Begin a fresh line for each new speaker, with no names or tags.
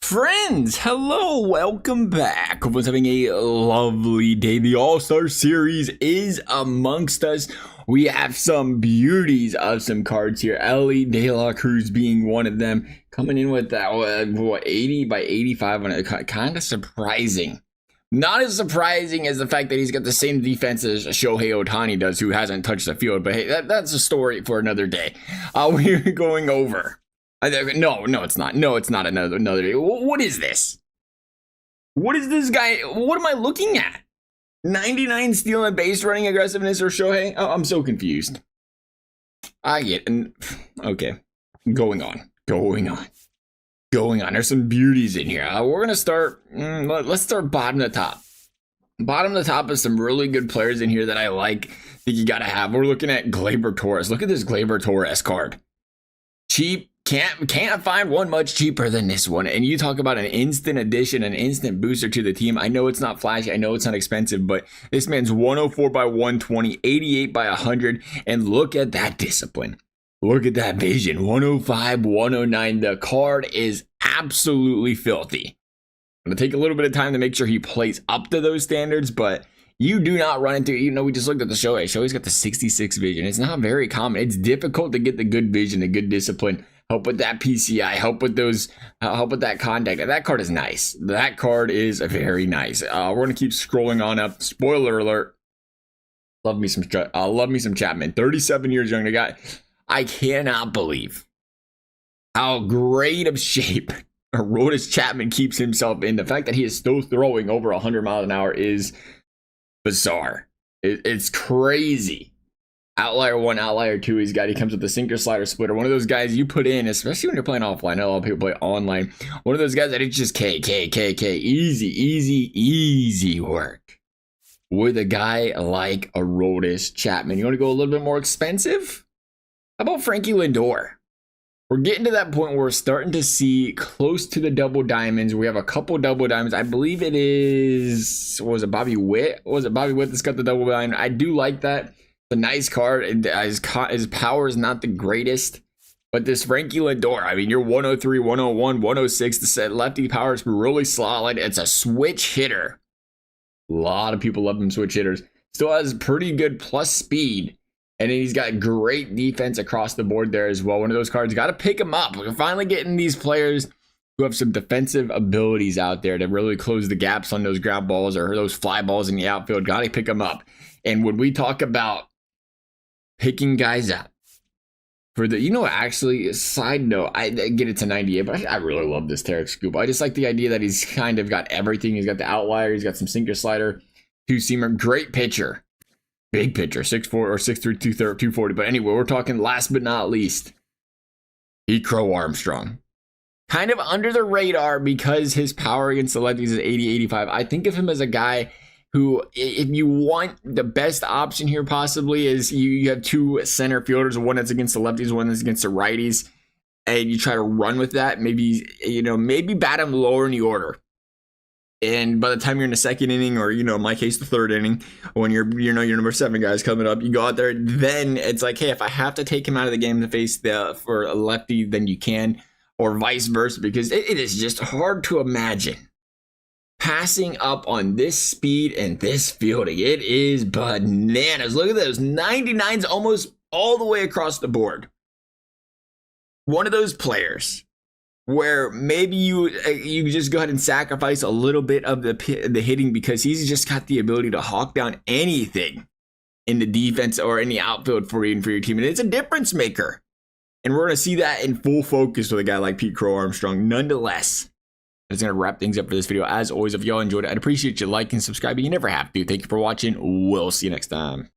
Friends, hello, welcome back. Everyone's having a lovely day. The All-Star Series is amongst us. We have some beauties of some cards here. Ellie De La Cruz being one of them. Coming in with that, 80 by 85 on it. Kind of surprising. Not as surprising as the fact that he's got the same defense as Shohei Ohtani does, who hasn't touched the field. But hey, that's a story for another day. We're going over. No, it's not. No, it's not another day. What is this? What is this guy? What am I looking at? 99 steal and base running aggressiveness or Shohei? Oh, I'm so confused. I get it. Okay. Going on. There's some beauties in here. We're going to start. Let's start bottom to top. Bottom to top is some really good players in here that I like that you got to have. We're looking at Gleyber Torres. Look at this Gleyber Torres card. Cheap. Can't find one much cheaper than this one. And you talk about an instant addition, an instant booster to the team. I know it's not flashy. I know it's not expensive, but this man's 104 by 120, 88 by 100. And look at that discipline. Look at that vision. 105, 109. The card is absolutely filthy. I'm going to take a little bit of time to make sure he plays up to those standards, but you do not run into, we just looked at the Shohei. Shohei's got the 66 vision. It's not very common. It's difficult to get the good vision, the good discipline. Help with that PCI, help with those, help with that contact. That card is nice. That card is very nice. We're gonna keep scrolling on up. Spoiler alert. Love me some Chapman. 37 years young. The guy. I cannot believe how great of shape Aroldis Chapman keeps himself in. The fact that he is still throwing over 100 miles an hour is bizarre. It's crazy. Outlier 1, outlier 2, he comes with the sinker slider splitter. One of those guys you put in, especially when you're playing offline. A lot of people play online. One of those guys that it's just K. Easy work. With a guy like Aroldis Chapman. You want to go a little bit more expensive? How about Frankie Lindor? We're getting to that point where we're starting to see close to the double diamonds. We have a couple double diamonds. I believe it is, Bobby Witt? Was it Bobby Witt that's got the double diamond? I do like that. It's a nice card. His power is not the greatest, but this Frankie Lindor, I mean, you're 103, 101, 106. The set lefty power is really solid. It's a switch hitter. A lot of people love them switch hitters. Still has pretty good plus speed, and then he's got great defense across the board there as well. One of those cards, got to pick him up. We're finally getting these players who have some defensive abilities out there to really close the gaps on those ground balls or those fly balls in the outfield. Got to pick them up. And when we talk about picking guys up for the, actually, side note, I get it to 98, but I really love this Tarek Scoop. I just like the idea that he's kind of got everything. He's got the outlier, he's got some sinker slider, two-seamer, great pitcher, big pitcher, 6'4" or 6'3", 240. But anyway, we're talking last but not least, Pete Crow Armstrong. Kind of under the radar because his power against the lefties is 80, 85. I think of him as a guy who, if you want the best option here possibly, is you have two center fielders, one that's against the lefties, one that's against the righties, and you try to run with that. Maybe bat him lower in the order. And by the time you're in the second inning, or in my case, the third inning, when your number 7 guy's coming up, you go out there. Then it's like, hey, if I have to take him out of the game to face for a lefty, then you can, or vice versa, because it is just hard to imagine passing up on this speed and this fielding. It is bananas. Look at those 99s almost all the way across the board. One of those players where maybe you just go ahead and sacrifice a little bit of the hitting because he's just got the ability to hawk down anything in the defense or in the outfield for you and for your team. And it's a difference maker. And we're going to see that in full focus with a guy like Pete Crow Armstrong. Nonetheless, that's going to wrap things up for this video. As always, if y'all enjoyed it, I'd appreciate you liking, subscribing. You never have to. Thank you for watching. We'll see you next time.